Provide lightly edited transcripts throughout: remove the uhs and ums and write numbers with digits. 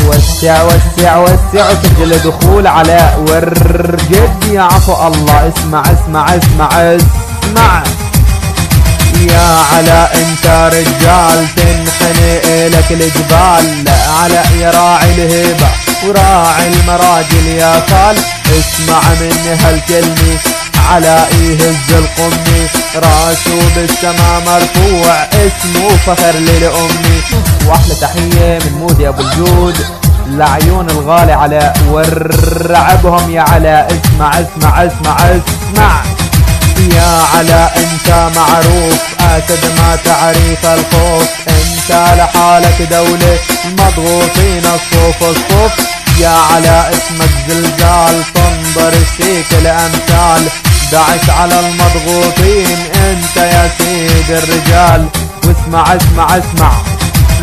وسع وسع وسع سجل دخول علاء ورقد يا عفو الله. اسمع اسمع اسمع اسمع يا علاء انت رجال تنحني الك الجبال. علاء يراعي الهبة وراعي المراجل يا خال. اسمع مني هالكلمة علاء يهز القمي راسه بالسما مرفوع اسمه فخر للأمي. واحلى تحية من مودي ابو الجود لعيون الغالي علاء ورعبهم يا علاء. اسمع اسمع اسمع اسمع يا علاء انت معروف اسد ما تعرف الخوف. انت لحالك دولة مضغوطين الصوف الصوف. يا علاء اسمك زلزال تنظر فيك الامثال. دعس على المضغوطين انت يا سيد الرجال. واسمع اسمع اسمع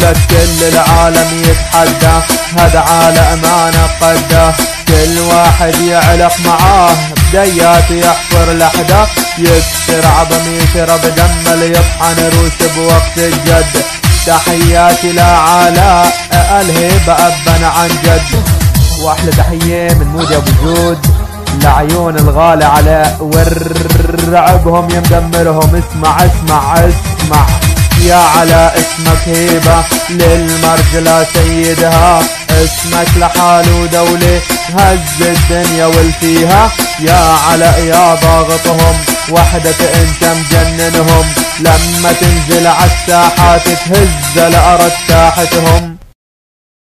لك كل العالم يتحدى هذا علاء ما نقده. كل واحد يعلق معاه بديات يحفر لحده. يكسر عظم يشرب دم ليطحن روس بوقت الجد. تحياتي لعلاء الهبة أبا عن جد. واحلى تحية من مودي ابو جود لعيون الغالي علاء ورعبهم يمدمرهم. اسمع اسمع اسمع يا علاء اسمك هيبة للمرجلة سيدها. اسمك لحاله دولة هز الدنيا والفيها. يا علاء يا ضاغطهم وحدك انت مجننهم. لما تنزل عالساحات تهز الارض ساحتهم.